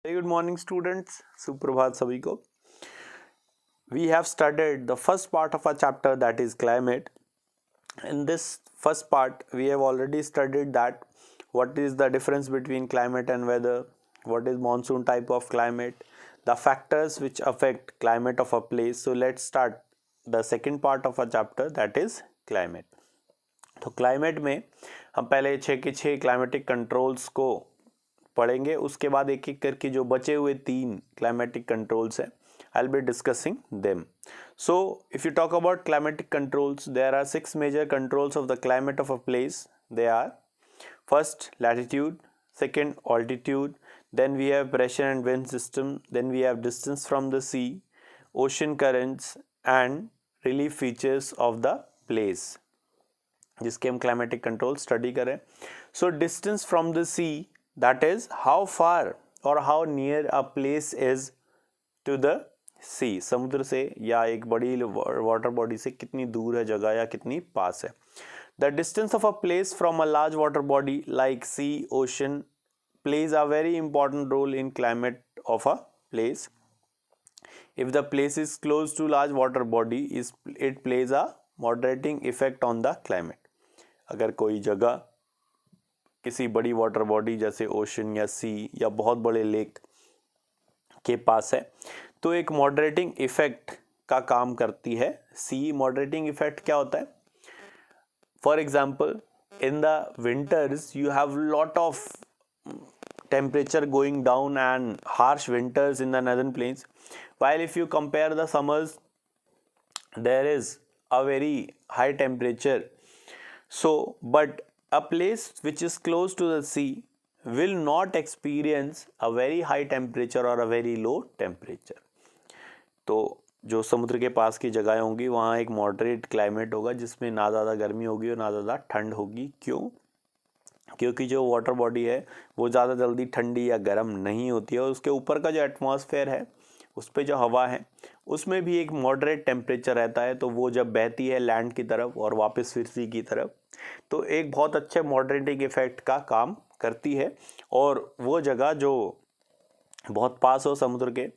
Very good morning, students. सुप्रभात सभी को. We have studied the first part of our chapter, that is climate. In this first part, we have already studied that what is the difference between climate and weather, what is monsoon type of climate, the factors which affect climate of a place. So let's start the second part of our chapter, that is climate. तो climate में हम पहले 6 के 6 climatic controls को पढ़ेंगे. उसके बाद एक एक करके जो बचे हुए 3 क्लाइमेटिक कंट्रोल्स हैं, I will be discussing them. So if you talk about climatic controls, there are 6 major controls of the climate of a place. They are first latitude, second altitude, then we have pressure and wind system, then we have distance from the sea, ocean currents and relief features of the place, जिसके हम climatic control study करें. So distance from the sea, that is how far और how near a place is to the sea. समुद्र से या एक बड़ी water body से कितनी दूर है जगह या कितनी पास है. The distance of a place from a large water body like sea, ocean plays a very important role in climate of a place. If the place is close to large water body, it plays a moderating effect on the climate. अगर कोई जगह किसी बड़ी water body जैसे ocean या सी या बहुत बड़े लेक के पास है तो एक मॉडरेटिंग इफेक्ट का काम करती है. सी मॉडरेटिंग इफेक्ट क्या होता है? For example, in the winters you have lot of temperature going down and harsh winters in the northern plains, while if you compare the summers, there is a very high temperature. So but a place which is close to the sea will not experience a very high temperature or a very low temperature. तो जो समुद्र के पास की जगहें होंगी वहाँ एक moderate climate होगा जिसमें ना ज़्यादा गर्मी होगी और ना ज़्यादा ठंड होगी. क्यों? क्योंकि जो वाटर बॉडी है वो ज़्यादा जल्दी ठंडी या गर्म नहीं होती है और उसके ऊपर का जो एटमॉस्फेयर है उस पर जो हवा है उसमें भी एक मॉडरेट टेम्परेचर रहता है. तो वो जब बहती है लैंड की तरफ और वापस फिर सी की तरफ तो एक बहुत अच्छे मॉडरेटिंग इफेक्ट का काम करती है. और वो जगह जो बहुत पास हो समुद्र के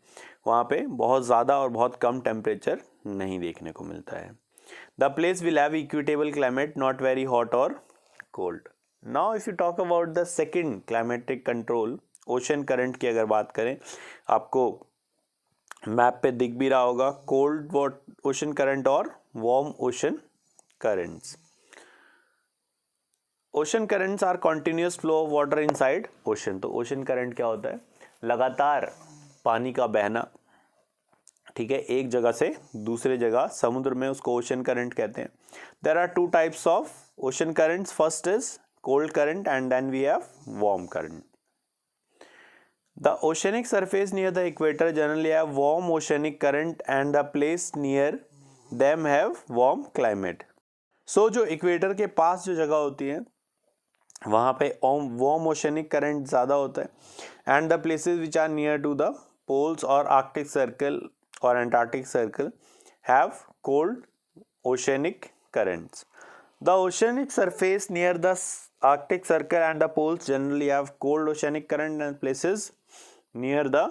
वहाँ पे बहुत ज़्यादा और बहुत कम टेम्परेचर नहीं देखने को मिलता है. The place will have equitable climate, not very hot और cold. Now if you talk about the second climatic control, ocean current की अगर बात करें, आपको मैप पे दिख भी रहा होगा कोल्ड ओशन करंट और warm ocean currents. Ocean currents are continuous flow of water inside ocean. तो ओशन करंट क्या होता है? लगातार पानी का बहना, ठीक है, एक जगह से दूसरे जगह समुद्र में, उसको ओशन करंट कहते हैं. There are 2 types of ocean currents. First is cold current and then we have warm current. The oceanic surface near the equator generally have warm oceanic current and the place near them have warm climate. So जो equator के पास जो जगह होती है वहाँ पे warm oceanic current ज़्यादा होता है and the places which are near to the poles or Arctic circle or Antarctic circle have cold oceanic currents. The oceanic surface near the Arctic circle and the poles generally have cold oceanic current and places near the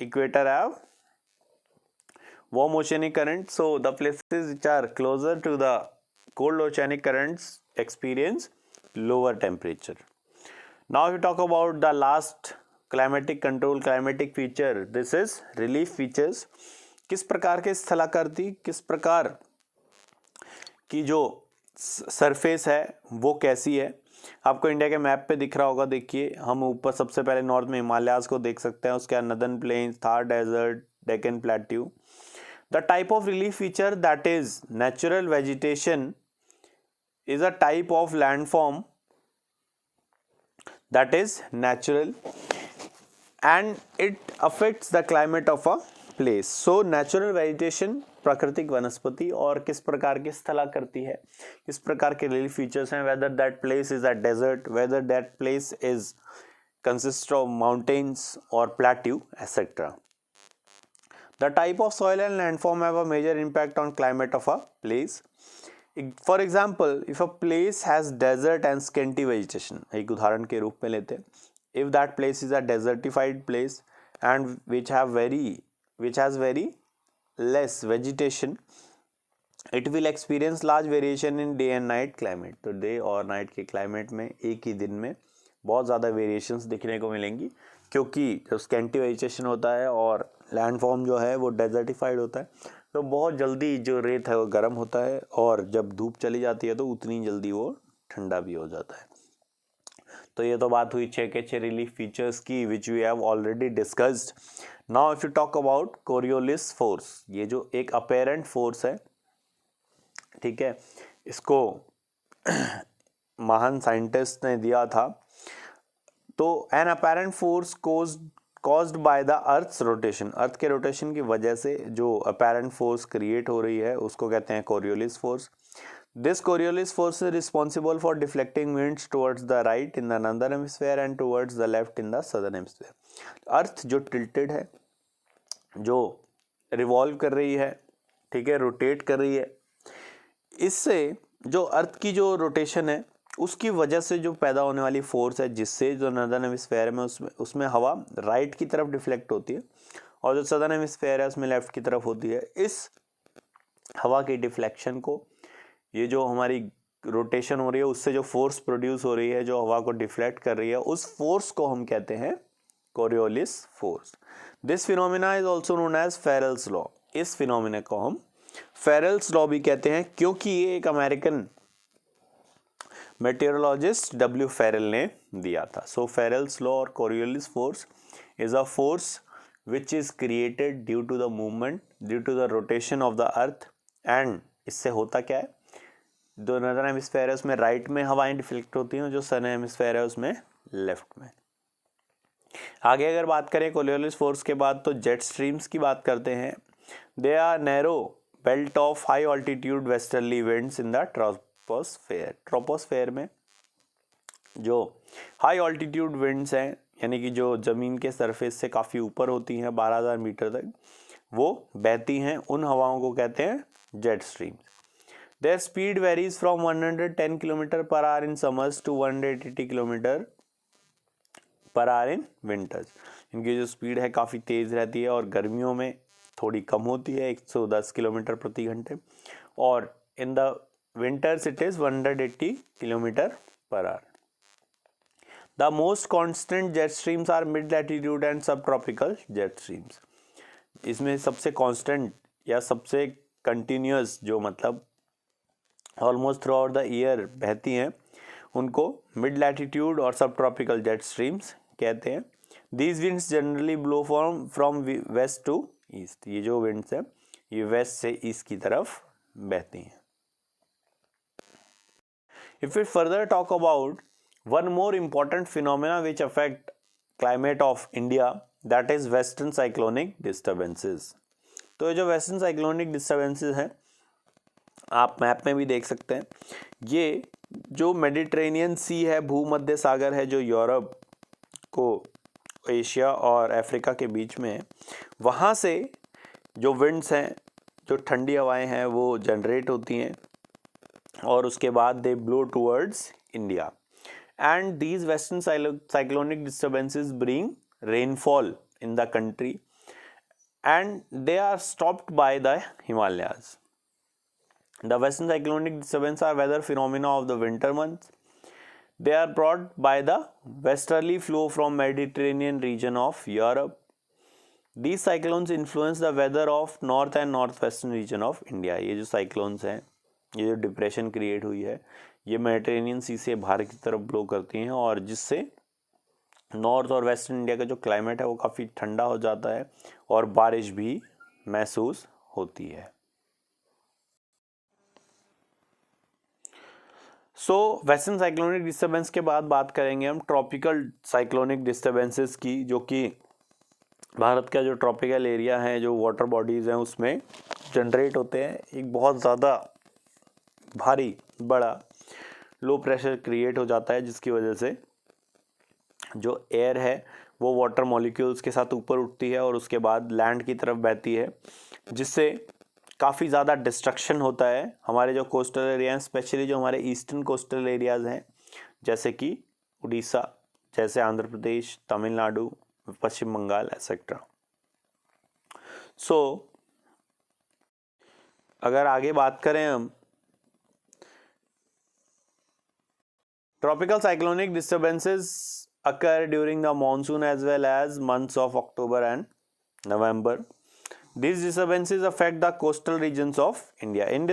equator have warm oceanic current. So the places which are closer to the cold oceanic currents experience lower temperature. Now if you talk about the last climatic control, climatic feature, this is relief features. किस प्रकार के स्थलाकृति, किस प्रकार की जो surface है वो कैसी है, आपको इंडिया के मैप पे दिख रहा होगा. देखिए, हम ऊपर सबसे पहले नॉर्थ में हिमालयाज को देख सकते हैं, उसके बाद northern plains, Thar desert, Deccan plateau. The type of relief feature that is natural vegetation is a type of landform that is natural and it affects the climate of a place. So natural vegetation प्राकृतिक वनस्पति और किस प्रकार की स्थलाकृति है, किस प्रकार के रिलीफ फीचर्स हैं, whether that place is a desert, whether that place is consist of mountains और plateau etcetera. The type of soil and landform have a major impact on climate of a place. For example, if a place has desert and scanty vegetation, एक उदाहरण के रूप में लेते हैं, if that place is a desertified place and which has very less vegetation, it will experience large variation in day and night climate. तो day और night के क्लाइमेट में एक ही दिन में बहुत ज़्यादा वेरिएशंस दिखने को मिलेंगी, क्योंकि जो स्कैंटी वेजिटेशन होता है और लैंडफॉर्म जो है वो डेजर्टिफाइड होता है, तो बहुत जल्दी जो रेत है वो गर्म होता है, और जब धूप चली जाती है तो उतनी जल्दी वो ठंडा भी हो जाता है। तो ये तो बात हुई छह रिलीफ फीचर्स की, which we have already discussed. Now if you talk about Coriolis force, ये जो एक अपेरेंट फोर्स है, ठीक है, इसको महान साइंटिस्ट ने दिया था। तो an apparent force caused by the earth's rotation, earth के रोटेशन की वजह से जो अपेरेंट फोर्स क्रिएट हो रही है उसको कहते हैं Coriolis force. This Coriolis force is responsible for deflecting winds towards the right in the northern hemisphere and towards the left in the southern hemisphere. Earth जो टिल्टेड है, जो रिवॉल्व कर रही है, ठीक है, रोटेट कर रही है, इससे जो अर्थ की जो रोटेशन है उसकी वजह से जो पैदा होने वाली फोर्स है, जिससे जो नॉर्दर्न हेमिस्फीयर में उसमें हवा राइट की तरफ डिफ्लेक्ट होती है, और जो सदर्न हेमिस्फीयर है उसमें लेफ्ट की तरफ होती है। इस हवा की डिफ्लेक्शन को, ये जो हमारी रोटेशन हो रही है उससे जो फोर्स प्रोड्यूस हो रही है, जो हवा को डिफ्लेक्ट कर रही है, उस फोर्स को हम कहते हैं Coriolis force. This phenomena is also known as Ferrel's law. इस फिनोमिना को हम फेरेल्स लॉ भी कहते हैं, क्योंकि ये एक अमेरिकन मेटेरोलॉजिस्ट डब्ल्यू फेरेल ने दिया था। सो फेरेल्स लॉ और Coriolis force is a force which is created due to the movement, due to the rotation of the earth. And इससे होता क्या है, जो नॉर्दर्न हेमिस्फीयर है उसमें राइट में हवाएं डिफ्लेक्ट होती हैं, जो सदर्न हेमिस्फीयर है उसमें लेफ्ट में। आगे अगर बात करें कोरियोलिस फोर्स के बाद, तो जेट स्ट्रीम्स की बात करते हैं। They are narrow belt of high altitude westerly winds in the troposphere. Troposphere में जो हाई ऑल्टीट्यूड विंड्स हैं, यानी कि जो ज़मीन के सरफेस से काफ़ी ऊपर होती हैं, 12,000 मीटर तक वो बहती हैं, उन हवाओं को कहते हैं jet streams. Their speed varies from 110 kilometre per hour in summers to 180 kilometre per hour in winters. इनकी जो स्पीड है काफ़ी तेज़ रहती है, और गर्मियों में थोड़ी कम होती है, 110 किलोमीटर प्रति घंटे, और in the winters it is 180 kilometre per hour. The most constant jet streams are mid latitude and subtropical jet streams. इसमें सबसे कांस्टेंट या सबसे कंटिन्यूस, जो मतलब almost throughout the year बहती हैं, उनको मिड लैटिट्यूड और सब ट्रॉपिकल जेट स्ट्रीम्स कहते हैं। These winds generally blow from west to east. ये जो विंड्स हैं ये वेस्ट से ईस्ट की तरफ बहती हैं। If we further talk about one more important phenomena which affect climate of India, that is western cyclonic disturbances. तो ये जो वेस्टर्न साइक्लोनिक डिस्टर्बेंसेस हैं, आप मैप में भी देख सकते हैं, ये जो मेडिटेरेनियन सी है, भूमध्य सागर है, जो यूरोप को एशिया और अफ्रीका के बीच में है, वहाँ से जो विंड्स हैं, जो ठंडी हवाएं हैं, वो जनरेट होती हैं, और उसके बाद they blow towards India, and these western cyclonic disturbances bring rainfall in the country, and they are stopped by the Himalayas. The western cyclonic disturbances are weather phenomena of the winter months. They are brought by the westerly flow from Mediterranean region of Europe. These cyclones influence the weather of north and northwestern region of India. ये जो cyclones हैं, ये जो depression create हुई है, ये Mediterranean सी से बाहर की तरफ ब्लो करती हैं, और जिससे नॉर्थ और वेस्टर्न इंडिया का जो क्लाइमेट है वो काफ़ी ठंडा हो जाता है, और बारिश भी महसूस होती है। सो वेस्टर्न साइक्लोनिक डिस्टर्बेंस के बाद बात करेंगे हम ट्रॉपिकल साइक्लोनिक डिस्टर्बेंसेस की, जो कि भारत का जो ट्रॉपिकल एरिया है, जो वाटर बॉडीज़ हैं, उसमें जनरेट होते हैं। एक बहुत ज़्यादा भारी बड़ा लो प्रेशर क्रिएट हो जाता है, जिसकी वजह से जो एयर है वो वाटर मॉलिक्यूल्स के साथ ऊपर उठती है और उसके बाद लैंड की तरफ बहती है, जिससे काफ़ी ज़्यादा डिस्ट्रक्शन होता है हमारे जो कोस्टल एरिया हैं, स्पेशली जो हमारे ईस्टर्न कोस्टल एरियाज़ हैं, जैसे कि उड़ीसा, जैसे आंध्र प्रदेश, तमिलनाडु, पश्चिम बंगाल एसेट्रा। सो अगर आगे बात करें हम, tropical cyclonic disturbances occur during the monsoon as well as months of October and November. These disturbances affect the coastal regions of India. These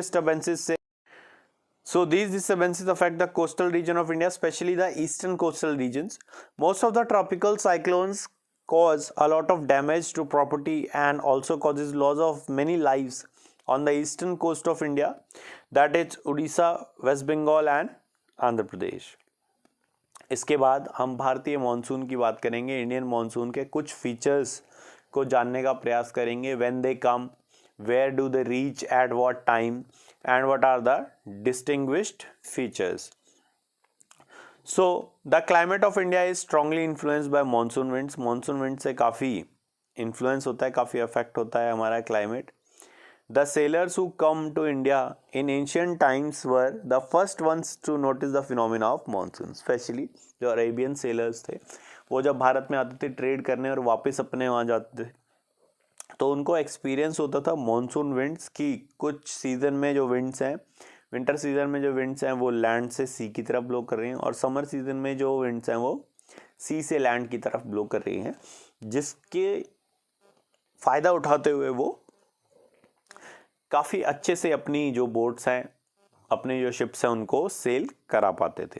disturbances affect the coastal region of India, especially the eastern coastal regions. Most of the tropical cyclones cause a lot of damage to property and also causes loss of many lives on the eastern coast of India, that is Odisha, West Bengal and Andhra Pradesh. इसके बाद हम भारतीय monsoon की बात करेंगे, Indian monsoon के कुछ features को जानने का प्रयास करेंगे. When they come, where do they reach, at what time and what are the distinguished features. So the climate of India is strongly influenced by monsoon winds. Monsoon wind से काफ़ी influence होता है, काफ़ी अफेक्ट होता है हमारा climate. The sailors who come to India in ancient times were the first ones to notice the phenomena of monsoon. Especially जो Arabian sellers थे, वो जब भारत में आते थे ट्रेड करने और वापस अपने वहाँ जाते थे, तो उनको एक्सपीरियंस होता था मॉनसून विंड्स की. कुछ सीजन में जो विंड्स हैं, विंटर सीजन में जो विंड्स हैं वो लैंड से सी की तरफ ब्लो कर रही हैं, और समर सीजन में जो विंड्स हैं वो सी से लैंड की तरफ ब्लो कर रही हैं, जिसके फ़ायदा उठाते हुए वो काफ़ी अच्छे से अपनी जो बोट्स हैं, अपने जो शिप्स हैं, उनको सेल करा पाते थे.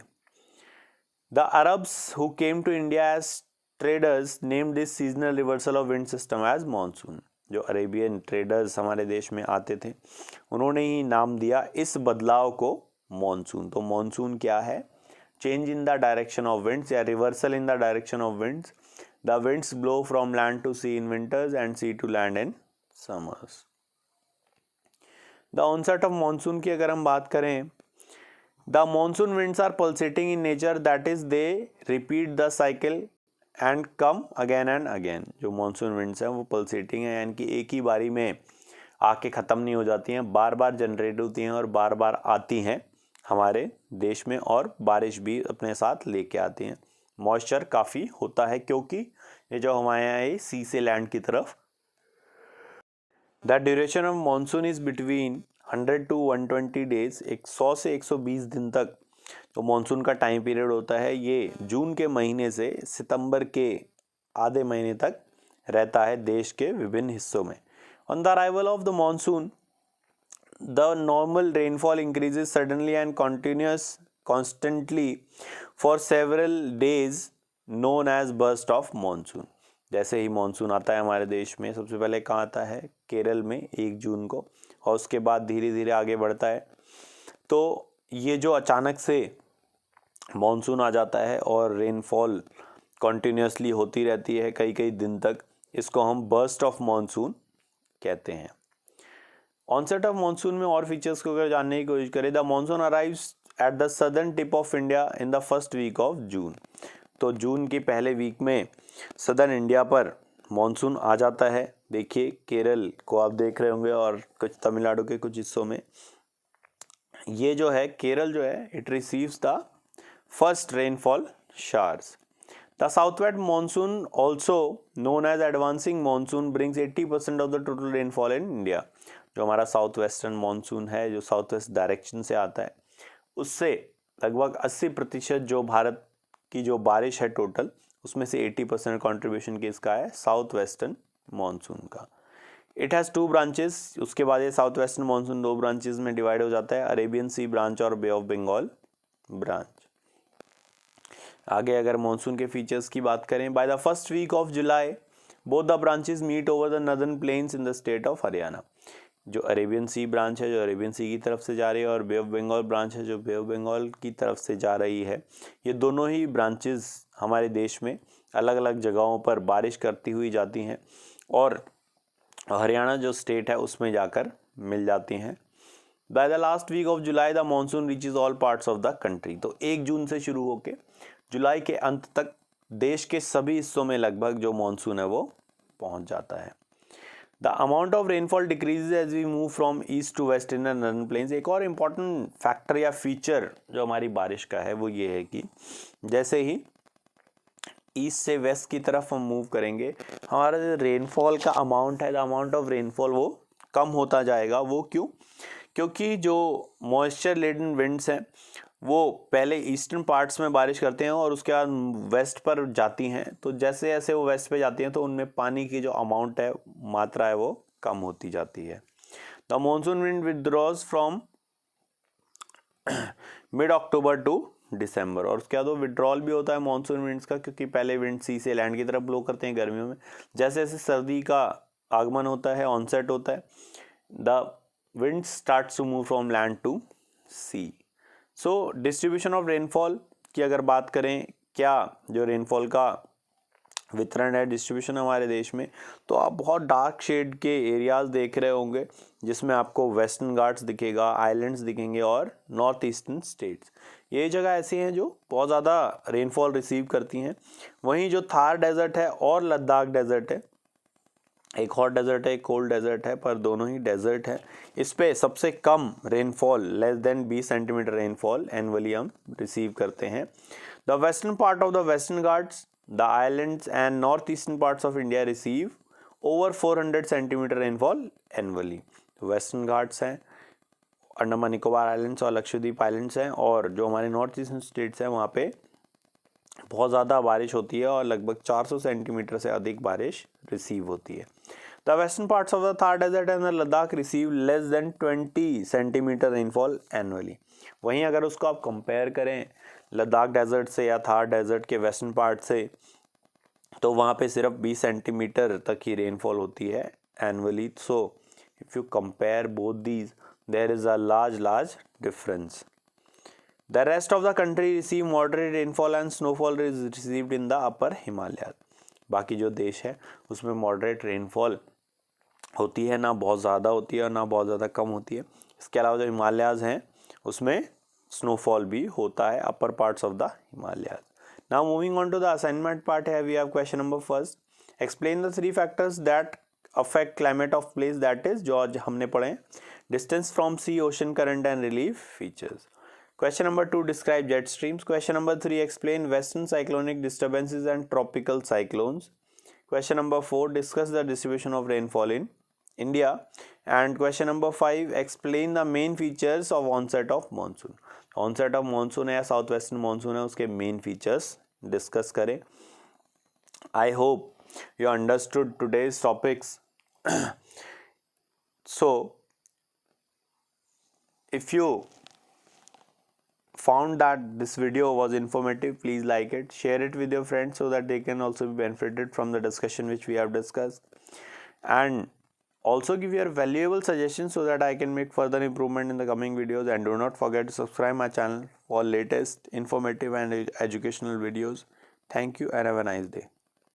The Arabs who came to India as traders named this seasonal reversal of wind system as monsoon. जो अरेबियन ट्रेडर्स हमारे देश में आते थे, उन्होंने ही नाम दिया इस बदलाव को मॉनसून. तो मॉनसून क्या है? Change in the direction of winds या reversal in the direction of winds. The winds blow from land to sea in winters and sea to land in summers. The onset of monsoon की अगर हम बात करें, the monsoon winds are pulsating in nature, that is they repeat the cycle and come again and again. जो monsoon winds हैं वो pulsating है, यानी कि एक ही बारी में आके ख़त्म नहीं हो जाती हैं, बार बार जनरेट होती हैं और बार बार आती हैं हमारे देश में, और बारिश भी अपने साथ लेके आती हैं. मॉइस्चर काफ़ी होता है क्योंकि ये जो हमारे यहाँ है सी से लैंड की तरफ. The duration of monsoon is between 100 to 120 days. 100 से 120 दिन तक तो मानसून का टाइम पीरियड होता है. ये जून के महीने से सितंबर के आधे महीने तक रहता है देश के विभिन्न हिस्सों में. On the arrival of the monsoon, the normal rainfall increases suddenly and constantly for several days, known as burst of monsoon. जैसे ही मानसून आता है हमारे देश में, सबसे पहले कहाँ आता है? केरल में 1 जून को, और उसके बाद धीरे धीरे आगे बढ़ता है. तो ये जो अचानक से मानसून आ जाता है और रेनफॉल कॉन्टिन्यूसली होती रहती है कई कई दिन तक, इसको हम बर्स्ट ऑफ मानसून कहते हैं. ऑनसेट ऑफ मानसून में और फीचर्स को अगर जानने की कोशिश करें, the monsoon arrives at the southern tip of India in the first week of June. तो जून के पहले वीक में सदर्न इंडिया पर मानसून आ जाता है. देखिए केरल को आप देख रहे होंगे और कुछ तमिलनाडु के कुछ हिस्सों में. ये जो है केरल जो है, it receives the first rainfall showers. The southwest monsoon also known as advancing monsoon brings 80% of the total rainfall in India. जो हमारा साउथ वेस्टर्न मानसून है, जो साउथ वेस्ट डायरेक्शन से आता है, उससे लगभग 80% जो भारत की जो बारिश है टोटल, उसमें से 80% कॉन्ट्रीब्यूशन किसका है? साउथ वेस्टर्न मानसून का. It has 2 branches. उसके बाद ये साउथ वेस्टर्न मानसून 2 ब्रांचेस में डिवाइड हो जाता है, अरेबियन सी ब्रांच और बे ऑफ बंगाल ब्रांच. आगे अगर मानसून के फीचर्स की बात करें, by the first week of July both the branches meet over the northern plains in the state of Haryana. जो अरेबियन सी ब्रांच है, जो अरेबियन सी की तरफ से जा रही है, और बे ऑफ बंगाल ब्रांच है, जो बे ऑफ बंगाल की तरफ से जा रही है, ये दोनों ही ब्रांचेस हमारे देश में अलग अलग जगहों पर बारिश करती हुई जाती हैं और हरियाणा जो स्टेट है उसमें जाकर मिल जाती हैं. By the last week of July the monsoon reaches all parts of the country. तो 1 जून से शुरू होकर जुलाई के अंत तक देश के सभी हिस्सों में लगभग जो मानसून है वो पहुंच जाता है. The amount of rainfall decreases as we move from east to west in the northern plains. एक और इम्पॉर्टेंट फैक्टर या फीचर जो हमारी बारिश का है वो ये है कि जैसे ही ईस्ट से वेस्ट की तरफ हम मूव करेंगे, हमारा जो रेनफॉल का अमाउंट है, द अमाउंट ऑफ रेनफॉल वो कम होता जाएगा। वो क्यों? क्योंकि जो मॉइस्चर लेडन विंड्स हैं वो पहले ईस्टर्न पार्ट्स में बारिश करते हैं और उसके बाद वेस्ट पर जाती हैं, तो जैसे जैसे वो वेस्ट पे जाती हैं तो उनमें पानी की जो अमाउंट है, मात्रा है, वो कम होती जाती है। The monsoon wind withdraws from mid October to December, और उसके बाद वो विड्रॉल भी होता है मॉनसून विंड्स का, क्योंकि पहले विंड सी से लैंड की तरफ ब्लो करते हैं गर्मियों में, जैसे जैसे सर्दी का आगमन होता है, ऑनसेट होता है, the wind starts to move from land to sea. So distribution of rainfall की अगर बात करें, क्या जो रेनफॉल का वितरण है, डिस्ट्रीब्यूशन हमारे देश में, तो आप बहुत डार्क शेड के एरियाज देख रहे होंगे, जिसमें आपको वेस्टर्न घाट्स दिखेगा, आइलैंड्स दिखेंगे और नॉर्थ ईस्टर्न स्टेट्स। ये जगह ऐसी हैं जो बहुत ज़्यादा रेनफॉल रिसीव करती हैं। वहीं जो थार डेजर्ट है और लद्दाख डेजर्ट है, एक हॉट डेजर्ट है, एक कोल्ड डेजर्ट है, पर दोनों ही डेजर्ट है, इस पे सबसे कम rainfall, less than 20 centimetre rainfall annually हम रिसीव करते हैं। The western part of the western Ghats, the islands and northeastern parts of India receive over 400 centimeter rainfall annually। Western Ghats हैं, अंडमान निकोबार आइलैंड्स और लक्षद्वीप आइलैंड्स हैं, और जो हमारे नॉर्थ ईस्टर्न स्टेट्स हैं वहाँ पे बहुत ज़्यादा बारिश होती है और लगभग 400 सेंटीमीटर से अधिक बारिश रिसीव होती है। The western parts of the Thar desert and the Ladakh receive less than 20 centimetre rainfall annually. वहीं अगर उसको आप कंपेयर करें लद्दाख डेजर्ट से या थार डेजर्ट के वेस्टर्न पार्ट से, तो वहाँ पे सिर्फ 20 सेंटीमीटर तक ही रेनफॉल होती है annually. So if you compare both these, there is a large difference. The rest of the country receive moderate rainfall and snowfall is received in the upper Himalaya. बाकी जो देश है उसमें मॉडरेट रेनफॉल होती है, ना बहुत ज़्यादा होती है और ना बहुत ज़्यादा कम होती है। इसके अलावा जो हिमालयाज़ हैं उसमें स्नोफॉल भी होता है, upper parts of the Himalayas. Now moving on to the assignment part, here we have question number first. Explain the 3 factors that affect climate of place, that is जो आज हमने पढ़े हैं, distance from sea, ocean current and relief features. Question number 2, describe jet streams. Question number 3, explain western cyclonic disturbances and tropical cyclones. Question number 4, discuss the distribution of rainfall in India. And question number 5, explain the main features of onset of monsoon. Onset of monsoon है या south western monsoon है, उसके main features discuss करें। I hope you understood today's topics. So if you found that this video was informative, please like it, share it with your friends so that they can also be benefited from the discussion which we have discussed, and also give your valuable suggestions so that I can make further improvement in the coming videos. And do not forget to subscribe my channel for latest informative and educational videos. Thank you and have a nice day.